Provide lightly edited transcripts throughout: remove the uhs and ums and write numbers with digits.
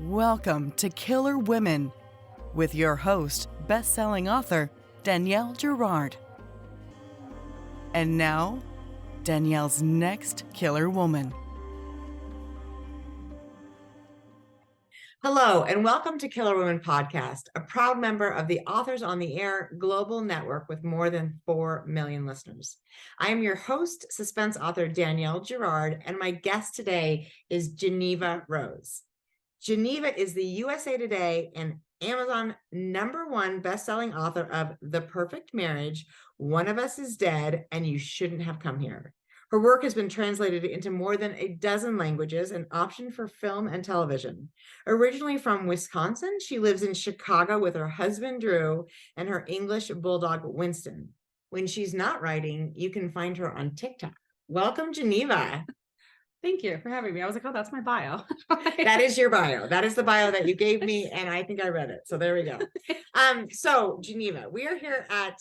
Welcome to Killer Women with your host, bestselling author Danielle Girard. And now, Danielle's next killer woman. Hello, and welcome to Killer Women Podcast, a proud member of the Authors on the Air global network with more than 4 million listeners. I am your host, suspense author Danielle Girard, and my guest today is Jeneva Rose. Jeneva is the USA Today and Amazon #1 bestselling author of The Perfect Marriage, One of Us is Dead, and You Shouldn't Have Come Here. Her work has been translated into more than a dozen languages and optioned for film and television. Originally from Wisconsin, she lives in Chicago with her husband, Drew, and her English bulldog, Winston. When she's not writing, you can find her on TikTok. Welcome, Jeneva. Thank you for having me. I was like, oh, that's my bio. That is your bio. That is the bio that you gave me, and I think I read it. So there we go. So Jeneva, we are here at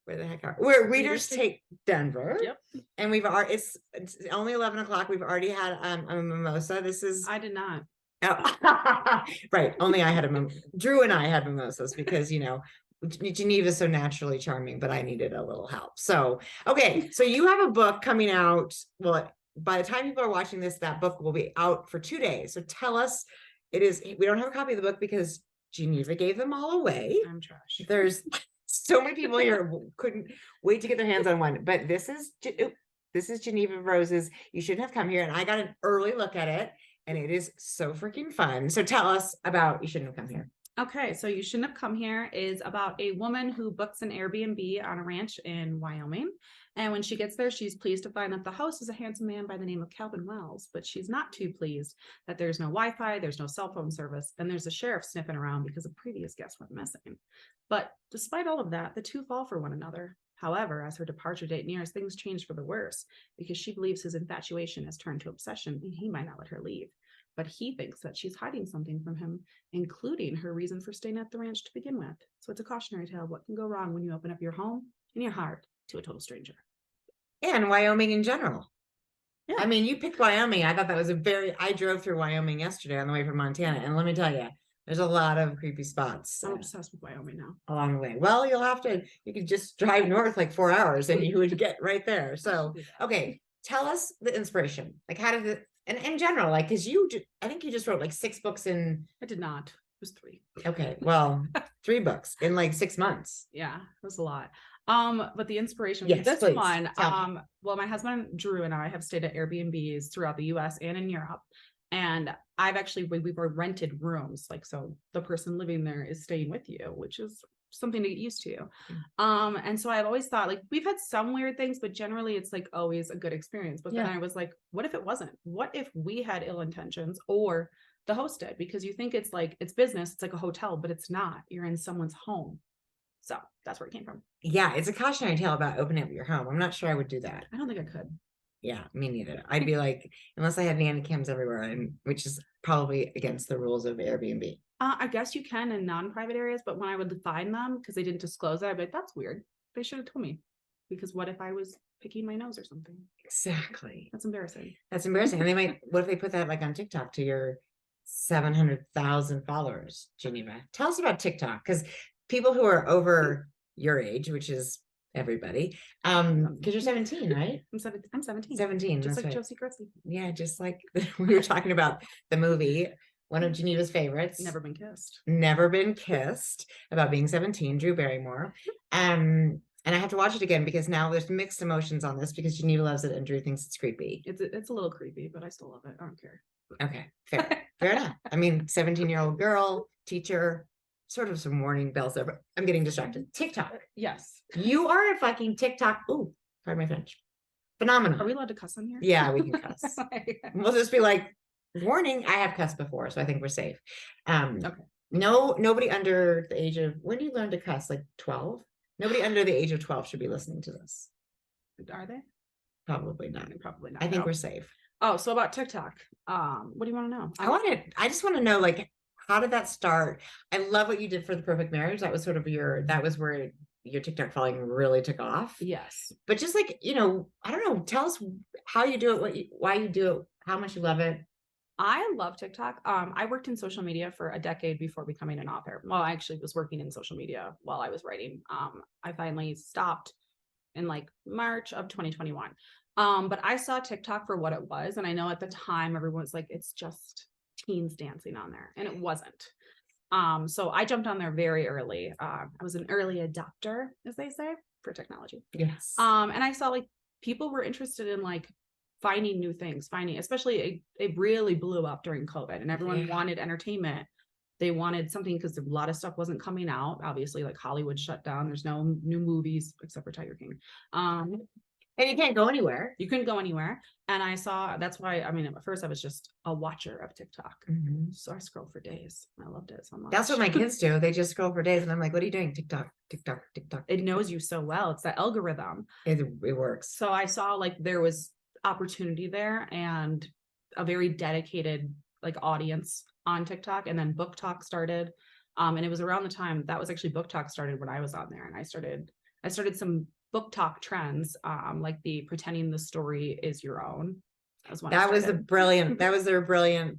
where the heck are we're Readers Take Denver. Yep. And it's only 11 o'clock. We've already had a mimosa. I did not. Oh, right. Only I had Drew and I had mimosas because Geneva's so naturally charming, but I needed a little help. So okay, so you have a book coming out. Well, by the time people are watching this, that book will be out for 2 days. So tell us, we don't have a copy of the book because Jeneva gave them all away. I'm trash. There's so many people here who couldn't wait to get their hands on one, but this is Jeneva Rose's You Shouldn't Have Come Here, and I got an early look at it, and it is so freaking fun. So tell us about You Shouldn't Have Come Here. Okay, so You Shouldn't Have Come Here is about a woman who books an Airbnb on a ranch in Wyoming. And when she gets there, she's pleased to find that the host is a handsome man by the name of Calvin Wells, but she's not too pleased that there's no Wi-Fi, there's no cell phone service, and there's a sheriff sniffing around because a previous guest went missing. But despite all of that, the two fall for one another. However, as her departure date nears, things change for the worse because she believes his infatuation has turned to obsession and he might not let her leave. But he thinks that she's hiding something from him, including her reason for staying at the ranch to begin with. So it's a cautionary tale of what can go wrong when you open up your home and your heart to a total stranger. And Wyoming in general. Yeah. I mean, you picked Wyoming. I thought that was I drove through Wyoming yesterday on the way from Montana. And let me tell you, there's a lot of creepy spots. I'm obsessed with Wyoming now. Along the way. Well, you could just drive north like 4 hours and you would get right there. So, okay, tell us the inspiration. Like, how did it, and in general, like, because I think you just wrote like 6 books in. I did not. It was 3. Okay, well, 3 books in like 6 months. Yeah, it was a lot. But the inspiration for this one, well, my husband Drew and I have stayed at Airbnbs throughout the US and in Europe. And we were rented rooms, like, so the person living there is staying with you, which is something to get used to. And so I've always thought, like, we've had some weird things, but generally it's like always a good experience. But then I was like, what if it wasn't? What if we had ill intentions or the host did? Because you think it's like, it's business, it's like a hotel, but it's not. You're in someone's home. So that's where it came from. Yeah, it's a cautionary tale about opening up your home. I'm not sure I would do that. I don't think I could. Yeah, me neither. I'd be like, unless I had nanny cams everywhere, and which is probably against the rules of Airbnb. I guess you can in non-private areas, but when I would find them, because they didn't disclose it, I'd be like, that's weird. They should have told me. Because what if I was picking my nose or something? Exactly. That's embarrassing. That's embarrassing. And what if they put that like on TikTok to your 700,000 followers, Jeneva? Tell us about TikTok, because people who are over your age, which is everybody, because you're 17, right? I'm 17. 17, just that's like right. Josie Grissy. Yeah, just like we were talking about the movie, one of Geneva's favorites, Never Been Kissed, about being 17, Drew Barrymore. And I have to watch it again because now there's mixed emotions on this because Jeneva loves it and Drew thinks it's creepy. It's a little creepy, but I still love it. I don't care. Okay, fair enough. I mean, 17-year-old girl, teacher, sort of some warning bells there, but I'm getting distracted. TikTok. Yes. You are a fucking TikTok. Ooh, pardon my French. Phenomenal. Are we allowed to cuss on here? Yeah, we can cuss. We'll just be like, warning, I have cussed before, so I think we're safe. Okay. No, nobody under the age of, when do you learn to cuss? Like 12? Nobody under the age of 12 should be listening to this. Are they? Probably not. Probably not. I think we're safe. Oh, so about TikTok. What do you want to know? I just want to know, like, how did that start? I love what you did for The Perfect Marriage. That was sort of that was where your TikTok following really took off. Yes. But just like, I don't know, tell us how you do it, why you do it, how much you love it. I love TikTok. I worked in social media for a decade before becoming an author. Well, I actually was working in social media while I was writing. I finally stopped in like March of 2021. But I saw TikTok for what it was. And I know at the time everyone was like, it's just teens dancing on there. And it wasn't. So I jumped on there very early. I was an early adopter, as they say, for technology. Yes. And I saw like people were interested in like finding new things, especially it really blew up during COVID and everyone wanted entertainment. They wanted something because a lot of stuff wasn't coming out. Obviously, like Hollywood shut down. There's no new movies except for Tiger King. And you can't go anywhere. You couldn't go anywhere. And I saw, that's why, I mean, at first I was just a watcher of TikTok. So I scrolled for days. I loved it so much. That's what my kids do. They just scroll for days. And I'm like, what are you doing? TikTok, TikTok, TikTok. It knows you so well. It's that algorithm. It works. So I saw like there was opportunity there and a very dedicated like audience on TikTok. And then Book Talk started. And it was around the time that was actually Book Talk started when I was on there. And I started some Book Talk trends, like the pretending the story is your own. That was their brilliant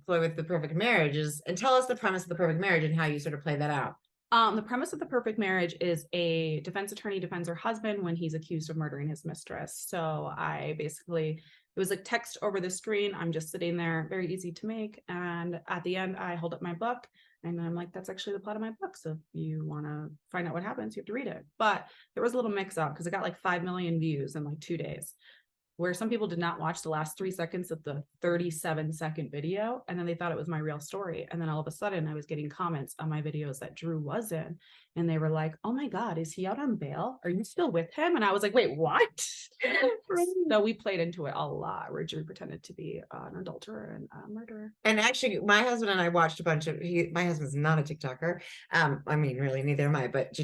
ploy with The Perfect Marriage and tell us the premise of The Perfect Marriage and how you sort of play that out. The premise of The Perfect Marriage is a defense attorney defends her husband when he's accused of murdering his mistress. So it was like text over the screen. I'm just sitting there, very easy to make. And at the end, I hold up my book and I'm like, that's actually the plot of my book. So if you want to find out what happens, you have to read it. But there was a little mix up because it got like 5 million views in like 2 days, where some people did not watch the last 3 seconds of the 37-second video. And then they thought it was my real story. And then all of a sudden I was getting comments on my videos that Drew was in. And they were like, oh my God, is he out on bail? Are you still with him? And I was like, wait, what? So we played into it a lot where Drew pretended to be an adulterer and a murderer. And actually, my husband and I watched a bunch of, my husband's not a TikToker. I mean, really, neither am I, but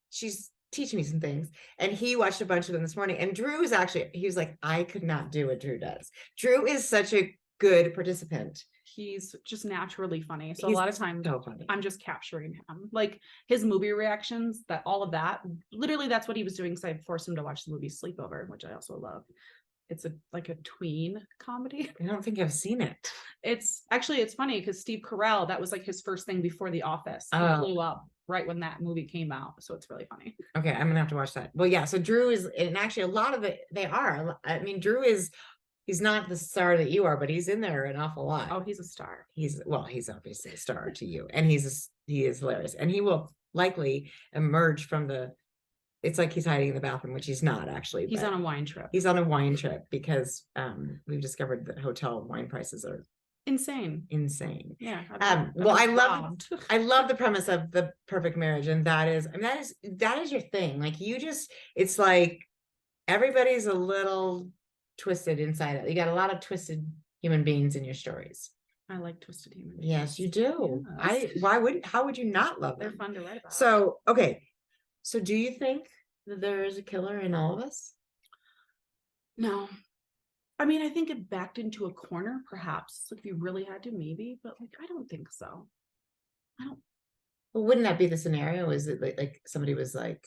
she's teaching me some things. And he watched a bunch of them this morning. And Drew is he was like, I could not do what Drew does. Drew is such a good participant. He's just naturally funny. So a lot of times so funny. I'm just capturing him. Like his movie reactions, all of that. Literally, that's what he was doing because I forced him to watch the movie Sleepover, which I also love. It's like a tween comedy. I don't think I've seen it. It's funny because Steve Carell, that was like his first thing before The Office. He blew up right when that movie came out. So it's really funny. Okay, I'm gonna have to watch that. Well, yeah. So Drew is, and actually a lot of it, they are. I mean, Drew he's not the star that you are, but he's in there an awful lot. Oh, he's a star. He's obviously a star to you, and he is hilarious, and he will likely emerge from it's like he's hiding in the bathroom, which he's not actually. He's on a wine trip. He's on a wine trip because we've discovered that hotel wine prices are insane. Yeah. Well, I love the premise of The Perfect Marriage, and that is your thing. Like it's like everybody's a little twisted inside it. You got a lot of twisted human beings in your stories. I like twisted human beings. Yes, you do. Yes. How would you not love them? They're fun to write about. So, okay. So do you think that there is a killer in all of us? No. I mean, I think it backed into a corner, perhaps. Like if you really had to, maybe, but like I don't think so. Well, wouldn't that be the scenario? Is it like somebody was like,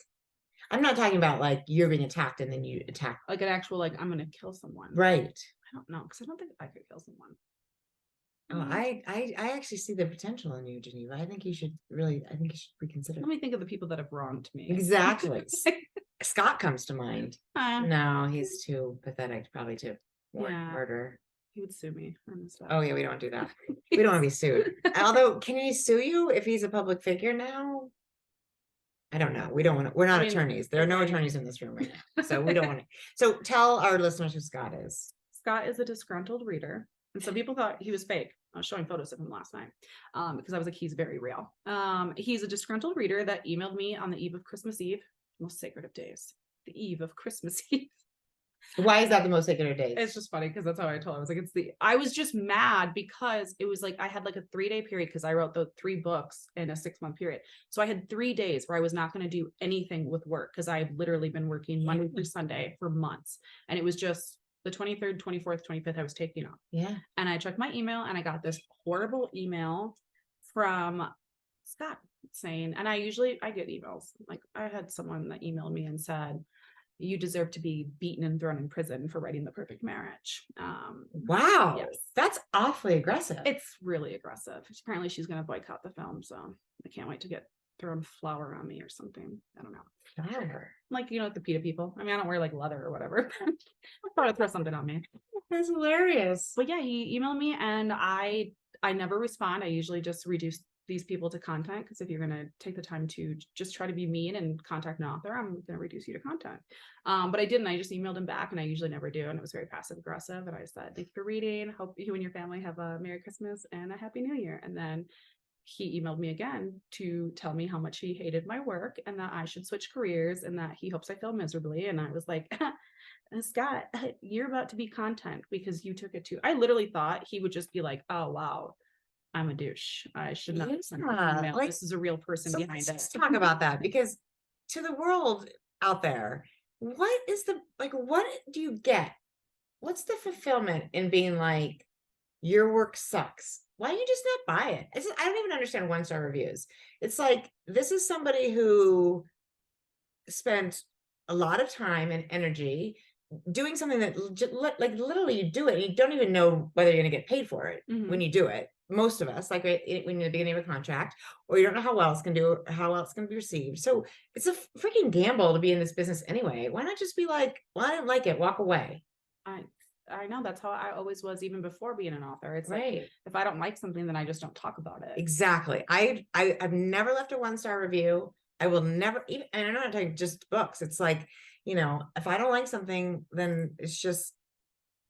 I'm not talking about like you're being attacked and then you attack. Like an actual, like, I'm going to kill someone. Right. I don't know, because I don't think I could kill someone. Oh, I actually see the potential in you, Geneva. I think you should reconsider. Let me think of the people that have wronged me. Exactly. Scott comes to mind. No, he's too pathetic probably to warrant murder. He would sue me on stuff. Oh yeah, we don't do that. We don't want to be sued. Although, can he sue you if he's a public figure now? I don't know. We don't want to. We're not attorneys. There are no attorneys in this room right now, so we don't want to. So tell our listeners who Scott is. Scott is a disgruntled reader. And some people thought he was fake. I was showing photos of him last night because I was like, he's very real. He's a disgruntled reader that emailed me on the eve of Christmas Eve, most sacred of days, the eve of Christmas Eve. Why is that the most sacred of days? It's just funny because that's how I told her. I was like, I was just mad because it was like I had like a 3-day period because I wrote the 3 books in a 6-month period. So I had 3 days where I was not going to do anything with work because I've literally been working Monday through Sunday for months. And it was just the 23rd, 24th, 25th, I was taking off. Yeah. And I checked my email and I got this horrible email from Scott saying, and I get emails. Like I had someone that emailed me and said, you deserve to be beaten and thrown in prison for writing The Perfect Marriage. Wow. Yes. That's awfully aggressive. It's really aggressive. Apparently she's going to boycott the film. So I can't wait to get thrown flour on me or something. I don't know. Flour. Like, like the PETA people. I mean, I don't wear like leather or whatever. I'll probably throw something on me. That's hilarious. But yeah, he emailed me and I never respond. I usually just reduce these people to content, because if you're going to take the time to just try to be mean and contact an author, I'm going to reduce you to content. But I didn't. I just emailed him back, and I usually never do. And it was very passive aggressive. And I said, thank you for reading. Hope you and your family have a Merry Christmas and a Happy New Year. And then he emailed me again to tell me how much he hated my work and that I should switch careers and that he hopes I fail miserably. And I was like, Scott, you're about to be content because you took it too. I literally thought he would just be like, oh, wow, I'm a douche. I should not have sent this email. Like, this is a real person so behind it. let's talk about that, because to the world out there, what do you get? What's the fulfillment in being like, your work sucks? Why don't you just not buy it? I don't even understand 1-star reviews. It's like, this is somebody who spent a lot of time and energy doing something that like literally you do it and you don't even know whether you're going to get paid for it when you do it. Most of us, like when you're in the beginning of a contract, or you don't know how well it's going to be received. So it's a freaking gamble to be in this business anyway. Why not just be like, well, I didn't like it, walk away? I know that's how I always was, even before being an author. It's right. Like, if I don't like something, then I just don't talk about it. Exactly. I've never left a 1-star review. I will never even, and I'm not talking just books. It's like, if I don't like something, then it's just,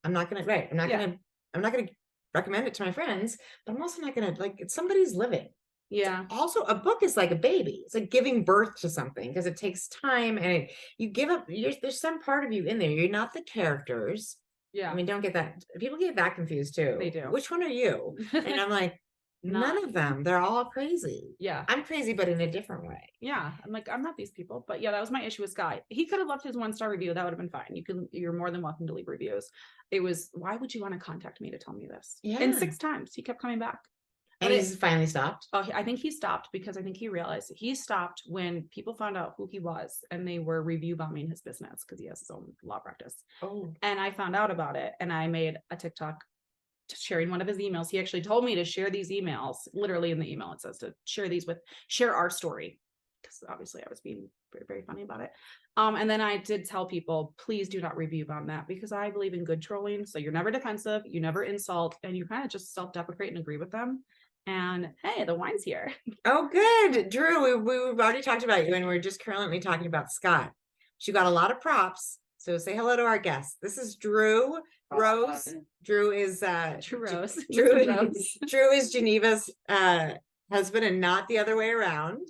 I'm not going to recommend it to my friends, but I'm also not going to, like, it's somebody's living. Yeah. Also, a book is like a baby. It's like giving birth to something, because it takes time and you give up. There's some part of you in there. You're not the characters. Yeah. I mean, don't get that. People get that confused too. They do. Which one are you? And I'm like, none of them. They're all crazy. Yeah. I'm crazy, but in a different way. Yeah. I'm like, I'm not these people. But yeah, that was my issue with Sky. He could have left his 1-star review. That would have been fine. You're more than welcome to leave reviews. It was, why would you want to contact me to tell me this? Yeah. And 6 times he kept coming back. And he's finally stopped. Oh, I think he stopped because I think he realized he stopped when people found out who he was and they were review bombing his business, because he has his own law practice. Oh. And I found out about it, and I made a TikTok sharing one of his emails. He actually told me to share these emails. Literally in the email, it says to share our story, because obviously I was being very, very funny about it. And then I did tell people, please do not review bomb that, because I believe in good trolling. So you're never defensive, you never insult, and you kind of just self-deprecate and agree with them. And hey, the wine's here. Oh, good. Drew, we've already talked about you, and we're just currently talking about Scott. She got a lot of props. So say hello to our guest. This is Drew Rose. Drew is Drew Rose. Drew is Geneva's husband, and not the other way around.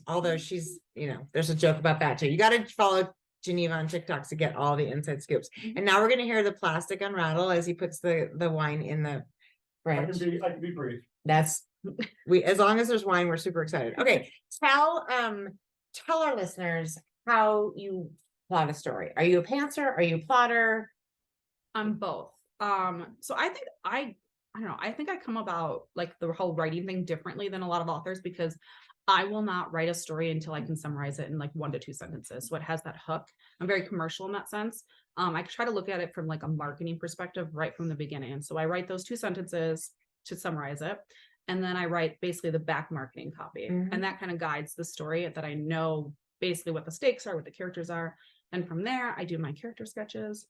Although she's, there's a joke about that too. You got to follow Jeneva on TikTok to get all the inside scoops. And now we're going to hear the plastic unrattle as he puts the wine in the fridge. I can be brief. As long as there's wine, we're super excited. Okay. Tell our listeners how you plot a story. Are you a pantser? Are you a plotter? I'm both. So I think I don't know. I think I come about like the whole writing thing differently than a lot of authors, because I will not write a story until I can summarize it in like 1 to 2 sentences. So it has that hook. I'm very commercial in that sense. I try to look at it from like a marketing perspective right from the beginning. And so I write those 2 sentences to summarize it. And then I write basically the back marketing copy. And that kind of guides the story, that I know basically what the stakes are, what the characters are. And from there, I do my character sketches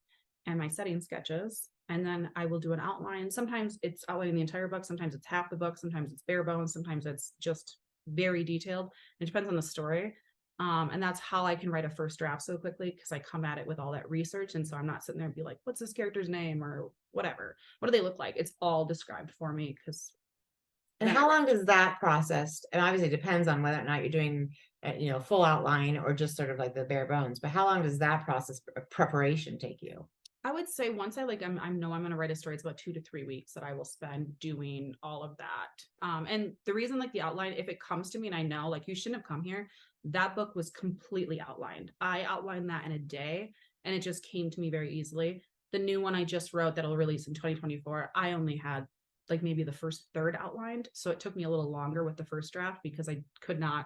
and my setting sketches. And then I will do an outline. Sometimes it's outlining the entire book. Sometimes it's half the book. Sometimes it's bare bones. Sometimes it's just very detailed. It depends on the story. And that's how I can write a first draft so quickly, because I come at it with all that research. And so I'm not sitting there and be like, what's this character's name or whatever? What do they look like? It's all described for me. And how long does that process, and obviously it depends on whether or not you're doing, full outline or just sort of like the bare bones, but how long does that process of preparation take you? I would say once I know I'm going to write a story, it's about 2 to 3 weeks that I will spend doing all of that. And the reason, like the outline, if it comes to me and I know like you shouldn't have come here, that book was completely outlined. I outlined that in a day and it just came to me very easily. The new one I just wrote that'll release in 2024, I only had like maybe the first third outlined. So it took me a little longer with the first draft because I could not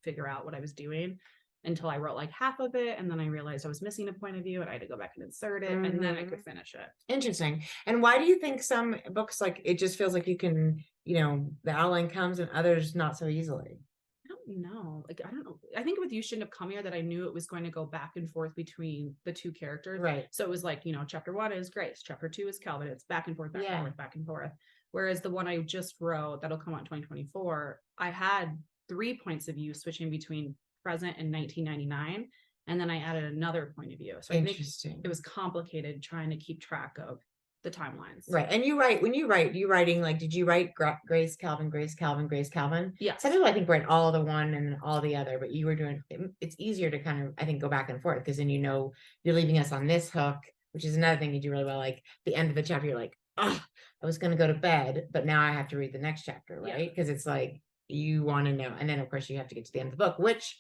figure out what I was doing. until I wrote like half of it. And then I realized I was missing a point of view and I had to go back and insert it. And then I could finish it. Interesting. And why do you think some books, like, it just feels like you can, the outline comes and others not so easily? I don't know. Like, I don't know. I think with You Shouldn't Have Come Here that I knew it was going to go back and forth between the two characters. Right. So it was like, chapter 1 is Grace, chapter 2 is Calvin. It's back and forth, back and forth, back and forth. Whereas the one I just wrote that'll come out in 2024, I had 3 points of view switching between present and 1999. And then I added another point of view. So I think it was complicated trying to keep track of the timelines. Right. And when you writing, like, did you write Grace, Calvin, Grace, Calvin, Grace, Calvin? Yeah. Some people, I think, write all the one and then all the other, but you were doing, it's easier to kind of, I think, go back and forth, because then you're leaving us on this hook, which is another thing you do really well. Like the end of the chapter, you're like, oh, I was going to go to bed, but now I have to read the next chapter, right? Because it's like, you want to know. And then, of course, you have to get to the end of the book, which,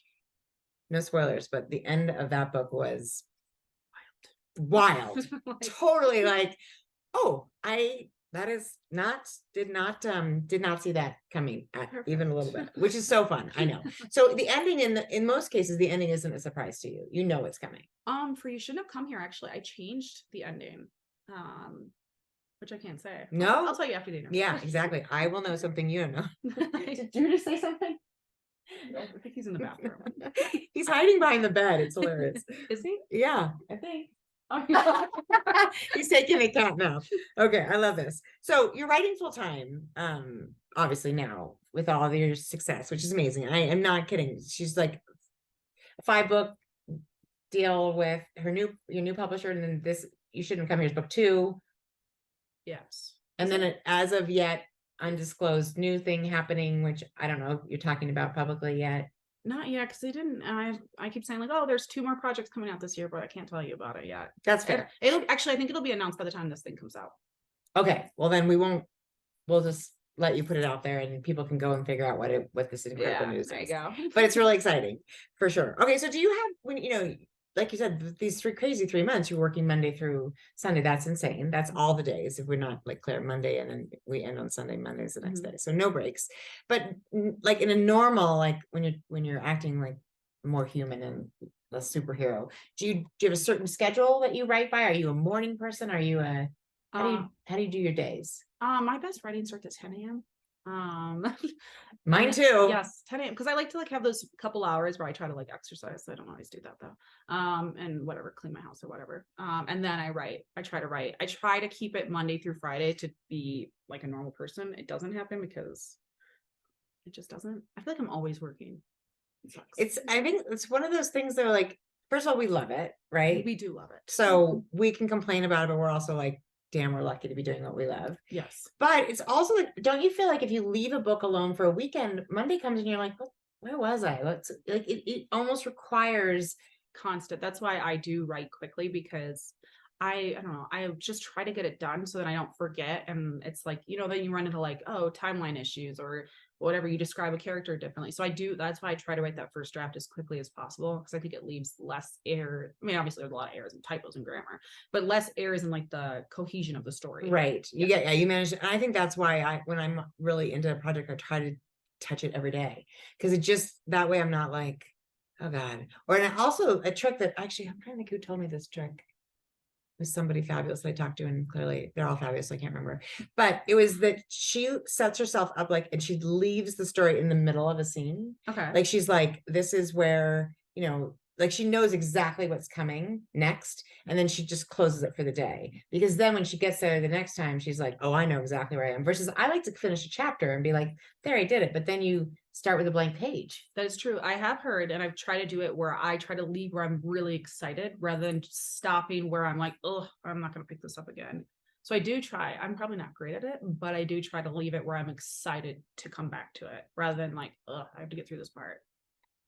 no spoilers, but the end of that book was wild. Totally like, oh, did not see that coming even a little bit, which is so fun. I know. So the ending in most cases, the ending isn't a surprise to you. You know it's coming. For You Shouldn't Have Come Here, actually, I changed the ending. Which I can't say. No, I'll tell you after the interview. Yeah, exactly. I will know something you don't know. Did you just say something? I think he's in the bathroom. He's hiding behind the bed. It's hilarious. Is he? Yeah, I think. Oh, he's taking a cat nap. Okay, I love this. So you're writing full time, obviously now with all of your success, which is amazing. I am not kidding. She's like a 5-book deal with your new publisher, and then this You Shouldn't Come Here's book 2. Yes. And then as of yet, undisclosed new thing happening, which I don't know if you're talking about publicly yet. Not yet, because they didn't. I keep saying like, oh, there's 2 more projects coming out this year, but I can't tell you about it yet. That's fair. It'll actually, I think it'll be announced by the time this thing comes out. Okay, well then we'll just let you put it out there, and people can go and figure out what this incredible news is. There you go. But it's really exciting for sure. Okay, so do you have, when like you said, these crazy 3 months, you're working Monday through Sunday. That's insane. That's all the days. If we're not like clear Monday and then we end on Sunday, Monday's the next day. So no breaks. But like in a normal, like when you're acting like more human and a superhero, do you have a certain schedule that you write by? Are you a morning person? Are you how do you do your days? My best writing starts at 10 a.m. Mine too. Yes, 10 a.m. because I like to like have those couple hours where I try to like exercise. I don't always do that though. And whatever, clean my house or whatever. And then I write. I try to write. I try to keep it Monday through Friday to be like a normal person. It doesn't happen because it just doesn't. I feel like I'm always working. It sucks. I think it's one of those things that are like, first of all, we love it, right? We do love it. So we can complain about it, but we're also like, damn, we're lucky to be doing what we love. Yes. But it's also like, don't you feel like if you leave a book alone for a weekend, Monday comes and you're like, where was I? It almost requires constant. That's why I do write quickly, because I don't know, I just try to get it done so that I don't forget. And it's like, then you run into like, oh, timeline issues or whatever, you describe a character differently. So that's why I try to write that first draft as quickly as possible, because I think it leaves less error. I mean, obviously there's a lot of errors and typos and grammar, but less errors in like the cohesion of the story. Right. You manage. And I think that's why when I'm really into a project, I try to touch it every day, because it just, that way I'm not like, oh God. And also a trick that actually, I'm trying to think who told me this trick. Was somebody fabulous that I talked to, and clearly they're all fabulous. I can't remember, but it was that she sets herself up and she leaves the story in the middle of a scene. Okay. Like she's like, this is where, like she knows exactly what's coming next. And then she just closes it for the day, because then when she gets there the next time, she's like, oh, I know exactly where I am, versus I like to finish a chapter and be like, there, I did it. But then you start with a blank page. That is true. I have heard, and I've tried to do it where I try to leave where I'm really excited rather than stopping where I'm like, oh, I'm not going to pick this up again. So I do try. I'm probably not great at it, but I do try to leave it where I'm excited to come back to it rather than like, oh, I have to get through this part.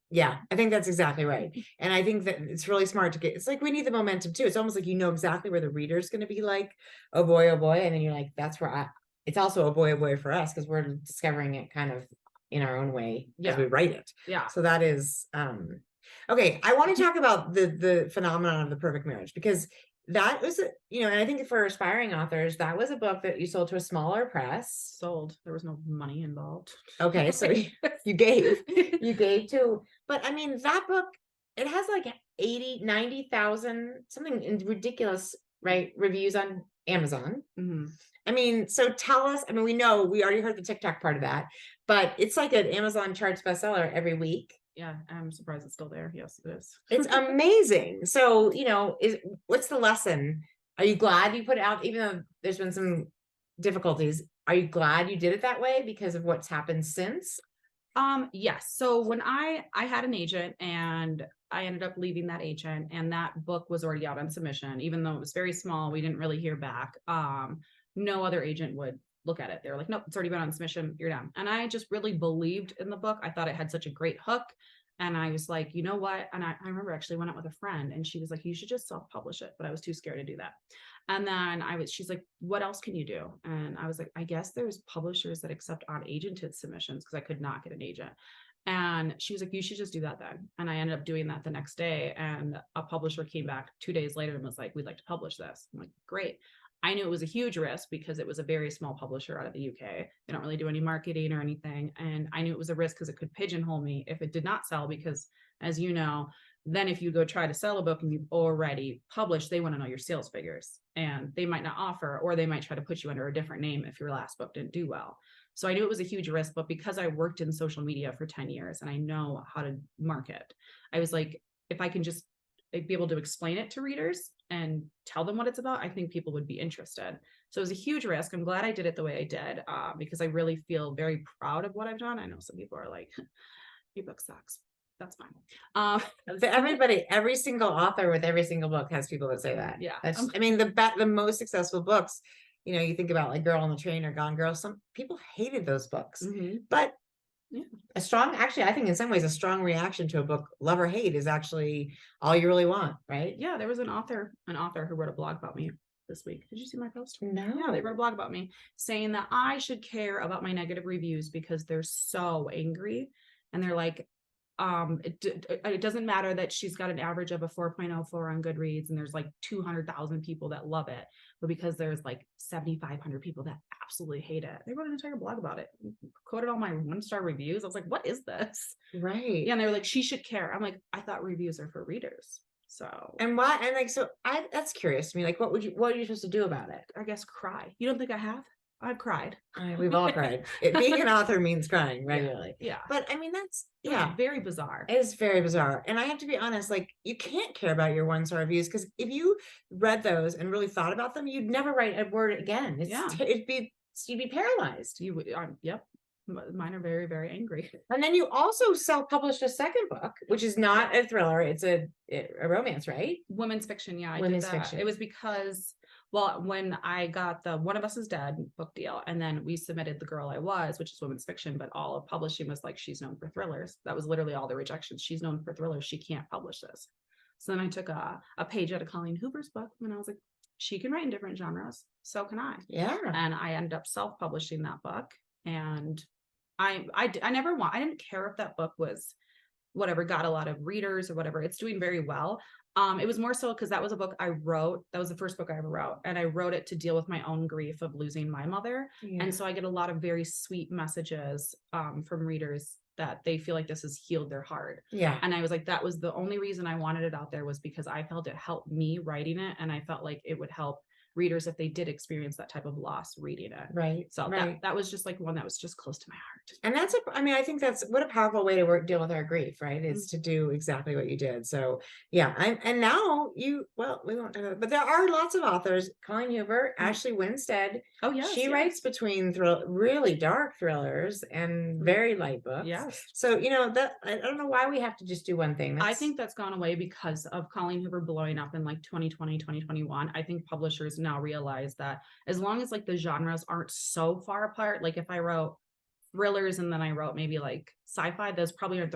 Yeah, I think that's exactly right. And I think that it's really smart it's like, we need the momentum too. It's almost like, exactly where the reader's going to be like, oh boy. And then you're like, that's where it's also oh boy for us, because we're discovering it kind of in our own way as we write it. Yeah. So that is, okay. I want to talk about the phenomenon of the perfect marriage, because that was, and I think for aspiring authors, that was a book that you sold to a smaller press. There was no money involved. Okay. So you gave to, but I mean, that book, it has like 90,000 something ridiculous, right? Reviews on Amazon. Mm-hmm. I mean, so tell us, I mean, we already heard the TikTok part of that, but it's like an Amazon charts bestseller every week. Yeah, I'm surprised it's still there. Yes, it is. It's amazing. So, what's the lesson? Are you glad you put it out, even though there's been some difficulties? Are you glad you did it that way because of what's happened since? Yes. So when I had an agent, and I ended up leaving that agent, and that book was already out on submission, even though it was very small, we didn't really hear back. No other agent would look at it. They were like, nope, it's already been on submission. You're done. And I just really believed in the book. I thought it had such a great hook. And I was like, you know what? And I remember actually went out with a friend, and she was like, you should just self-publish it. But I was too scared to do that. And then she's like, what else can you do? And I was like, I guess there's publishers that accept unagented submissions, because I could not get an agent. And she was like, you should just do that then. And I ended up doing that the next day. And a publisher came back 2 days later and was like, we'd like to publish this. I'm like, great. I knew it was a huge risk because it was a very small publisher out of the UK. They don't really do any marketing or anything. And I knew it was a risk because it could pigeonhole me if it did not sell, because as you know, then if you go try to sell a book and you've already published, they want to know your sales figures, and they might not offer, or they might try to put you under a different name if your last book didn't do well. So I knew it was a huge risk, but because I worked in social media for 10 years and I know how to market, I was like, if I can just be able to explain it to readers and tell them what it's about, I think people would be interested. So it was a huge risk. I'm glad I did it the way I did, because I really feel very proud of what I've done. I know some people are like, your book sucks. That's fine. Every single author with every single book has people that say that. Yeah. I mean, the most successful books, you think about like Girl on the Train or Gone Girl, some people hated those books, but yeah. I think in some ways a strong reaction to a book, love or hate, is actually all you really want, right? Yeah, there was an author who wrote a blog about me this week. Did you see my post? No. Yeah, they wrote a blog about me saying that I should care about my negative reviews because they're so angry. And they're like, it doesn't matter that she's got an average of a 4.04 on Goodreads and there's like 200,000 people that love it, but because there's like 7,500 people that absolutely hate it, they wrote an entire blog about it, quoted all my 1-star reviews. I was like, what is this? Right. Yeah. And they were like, she should care. I'm like, I thought reviews are for readers. So, and why? And like, so that's curious to me. Like, what are you supposed to do about it? I guess cry. You don't think I have? I've cried. We've all cried. Being an author means crying regularly. Yeah. But I mean, that's very bizarre. It is very bizarre. And I have to be honest, like, you can't care about your 1-star reviews, because if you read those and really thought about them, you'd never write a word again. You'd be paralyzed. You would. Yep. Mine are very, very angry. And then you also self-published a second book, which is not a thriller. It's a romance, right? Women's fiction. Yeah. Women's fiction. It was because, well, when I got the One of Us is Dead book deal, and then we submitted The Girl I Was, which is women's fiction, but all of publishing was like, she's known for thrillers. That was literally all the rejections. She's known for thrillers. She can't publish this. So then I took a page out of Colleen Hoover's book, and I was like, she can write in different genres. So can I. Yeah. And I ended up self-publishing that book. And I didn't care if that book was whatever, got a lot of readers or whatever. It's doing very well. It was more so because that was a book I wrote. That was the first book I ever wrote. And I wrote it to deal with my own grief of losing my mother. Yeah. And so I get a lot of very sweet messages from readers that they feel like this has healed their heart. Yeah. And I was like, that was the only reason I wanted it out there, was because I felt it helped me writing it. And I felt like it would help readers if they did experience that type of loss reading it. Right. So that was just like one that was just close to my heart. And I think that's what a powerful way to deal with our grief, right? Is to do exactly what you did. So yeah. And now we won't talk about, but there are lots of authors, Colleen Hoover, Ashley Winstead. Oh yeah. She writes between really dark thrillers and very light books. Yes. So, that I don't know why we have to just do one thing. I think that's gone away because of Colleen Hoover blowing up in like 2020, 2021. I think publishers now realize that as long as like the genres aren't so far apart, like if I wrote thrillers and then I wrote maybe like sci-fi, those probably aren't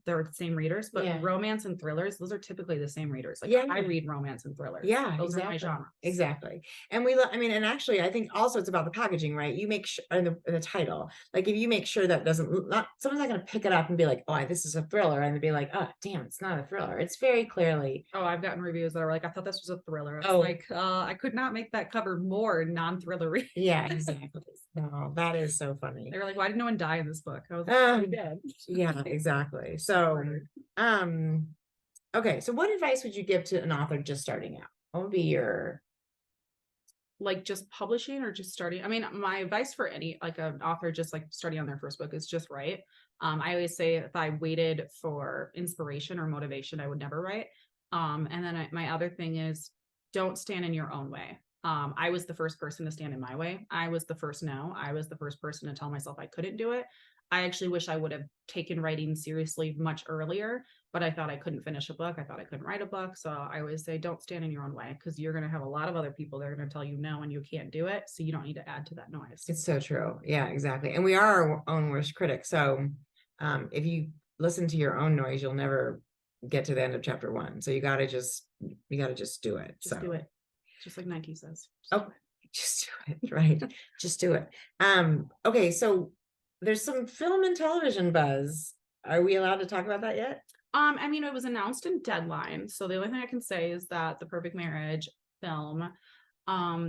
they're the same readers, but romance and thrillers, those are typically the same readers. Like I read romance and thrillers. Yeah, those are my genres. Exactly. And and actually I think also it's about the packaging, right? You make sure in the title, like if you make sure that someone's not going to pick it up and be like, oh, this is a thriller, and be like, oh, damn, it's not a thriller. It's very clearly. Oh, I've gotten reviews that are like, I thought this was a thriller. I could not make that cover more non-thrillery. Yeah, exactly. No, that is so funny. They were like, why did no one die in this book? I was like, we did. Yeah, exactly. So, Okay, so what advice would you give to an author just starting out? What would be your Like just publishing or just starting? I mean, my advice for any like an author just like starting on their first book is just write. I always say if I waited for inspiration or motivation, I would never write. And then my other thing is don't stand in your own way. I was the first person to stand in my way. I was the first no. I was the first person to tell myself I couldn't do it. I actually wish I would have taken writing seriously much earlier, but I thought I couldn't finish a book. I thought I couldn't write a book. So I always say, don't stand in your own way because you're going to have a lot of other people that are going to tell you no and you can't do it. So you don't need to add to that noise. It's so true. Yeah, exactly. And we are our own worst critic. So if you listen to your own noise, you'll never get to the end of chapter 1. So you gotta just do it. Just do it. Just like Nike says. Just do it. Right. Just do it. Okay, so there's some film and television buzz. Are we allowed to talk about that yet? I mean, it was announced in Deadline. So the only thing I can say is that The Perfect Marriage film,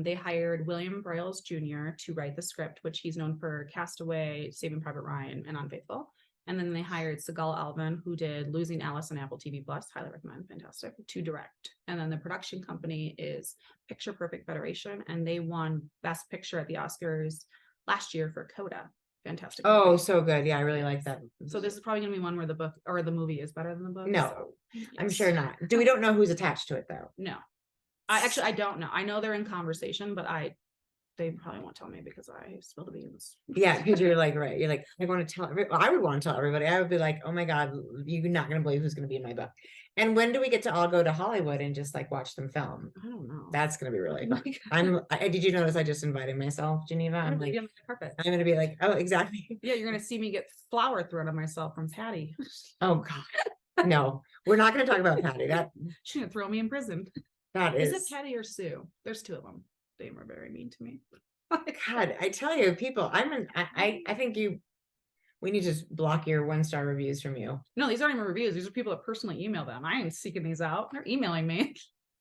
they hired William Broyles Jr. to write the script, which he's known for Castaway, Saving Private Ryan, and Unfaithful. And then they hired Seagal Alvin, who did Losing Alice on Apple TV Plus, highly recommend, fantastic, to direct. And then the production company is Picture Perfect Federation, and they won Best Picture at the Oscars last year for Coda. Fantastic movie. Oh, so good. Yeah, I really like that. So this is probably gonna be one where the book or the movie is better than the book. No, so, yes. I'm sure not. We don't know who's attached to it though. No, I don't know. I know they're in conversation, but they probably won't tell me because I spill the beans. Yeah, because you're like, right. You're like, I want to tell I would want to tell everybody. I would be like, oh my God, you're not going to believe who's going to be in my book. And when do we get to all go to Hollywood and just like watch them film? I don't know. That's going to be really fun. Did you notice I just invited myself, Geneva? I'm like, carpet. I'm going to be like, oh, exactly. Yeah, you're going to see me get flour thrown on myself from Patty. Oh God. No, we're not going to talk about Patty. She's going to throw me in prison. Is it Patty or Sue? There's 2 of them. They were very mean to me. God, I tell you, people, I think we need to block your 1-star reviews from you. No, these aren't even reviews. These are people that personally email them. I ain't seeking these out. They're emailing me.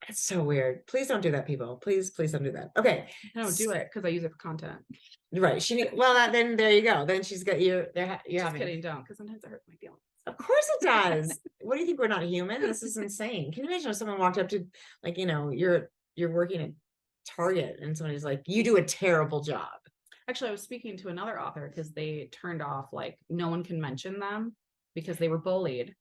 That's so weird. Please don't do that, people. Please don't do that. Okay. I don't do it because I use it for content. Right. Then there you go. Then she's got you. You're just kidding. Don't, because sometimes it hurts my feelings. Of course it does. What do you think? We're not human? This is insane. Can you imagine if someone walked up to, like, you're working at Target and somebody's like, you do a terrible job. Actually, I was speaking to another author because they turned off, like, no one can mention them because they were bullied.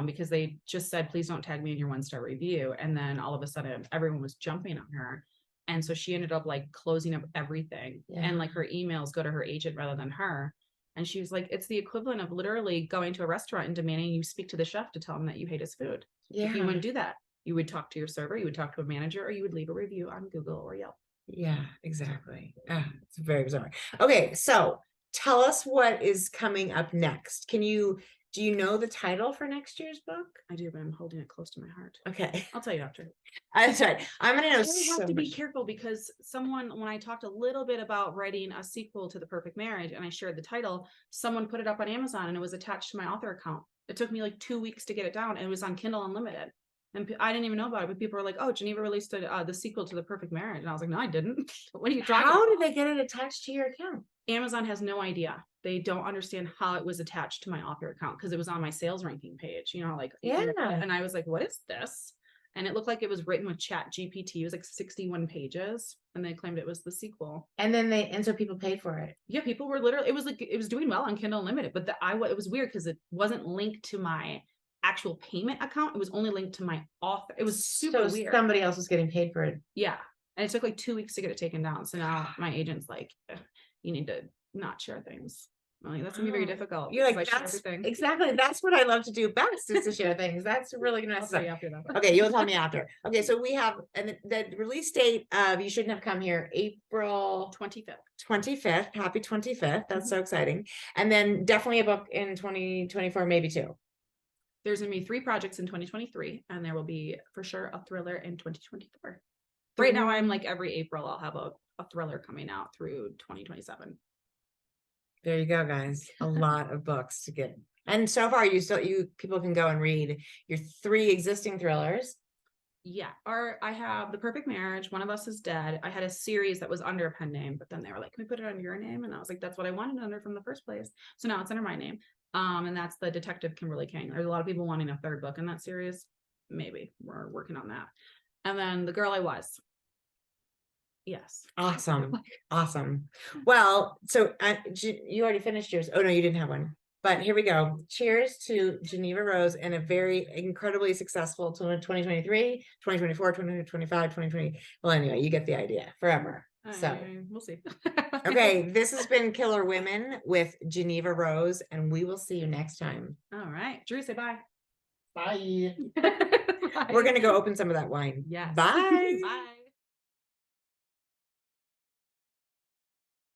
Because they just said, please don't tag me in your 1-star review. And then all of a sudden everyone was jumping on her. And so she ended up like closing up everything. Yeah. And like her emails go to her agent rather than her. And she was like, it's the equivalent of literally going to a restaurant and demanding you speak to the chef to tell him that you hate his food. Yeah. If you wouldn't do that, you would talk to your server, you would talk to a manager, or you would leave a review on Google or Yelp. Yeah, exactly. It's very bizarre. Okay, so tell us what is coming up next. Do you know the title for next year's book? I do, but I'm holding it close to my heart. Okay. I'll tell you after. That's right. I'm going to know. You have to be careful because when I talked a little bit about writing a sequel to The Perfect Marriage and I shared the title, someone put it up on Amazon and it was attached to my author account. It took me like 2 weeks to get it down. And it was on Kindle Unlimited. And I didn't even know about it, but people were like, oh, Geneva released the sequel to The Perfect Marriage. And I was like, no, I didn't. What are you talking about? How did they get it attached to your account? Amazon has no idea. They don't understand how it was attached to my author account because it was on my sales ranking page, yeah. And I was like, what is this? And it looked like it was written with Chat GPT. It was like 61 pages and they claimed it was the sequel. And so people paid for it. Yeah, people were literally, it was doing well on Kindle Unlimited, but it was weird because it wasn't linked to my actual payment account. It was only linked to my author. It was super weird. Somebody else was getting paid for it. Yeah. And it took like 2 weeks to get it taken down. So now my agent's like, you need to not share things. I'm like, that's gonna be very difficult. You're like, exactly. That's what I love to do best is to share things. That's really nice. Okay, you'll tell me after. Okay, so we have the release date of You Shouldn't Have Come Here, April 25th. 25th. Happy 25th. That's so exciting. And then definitely a book in 2024, maybe 2. There's gonna be 3 projects in 2023, and there will be for sure a thriller in 2024. Right now, I'm like every April I'll have a thriller coming out through 2027. There you go, guys. A lot of books to get. And so far, people can go and read your 3 existing thrillers. Yeah. Or I have The Perfect Marriage, One of Us is Dead. I had a series that was under a pen name, but then they were like, can we put it under your name? And I was like, that's what I wanted under from the first place. So now it's under my name. And that's the Detective Kimberly King. There's a lot of people wanting a 3rd book in that series. maybe we're working on that. And then The Girl I Was. Yes. Awesome. Awesome. Well, so you already finished yours. Oh no, you didn't have one. But here we go. Cheers to Jeneva Rose and a very incredibly successful 2023, 2024, 2025, 2020. Well, anyway, you get the idea. Forever. So we'll see. okay, this has been Killer Women with Jeneva Rose, and we will see you next time. All right. Drew, say bye. Bye. Bye. We're gonna go open some of that wine. Yes. Bye. Bye.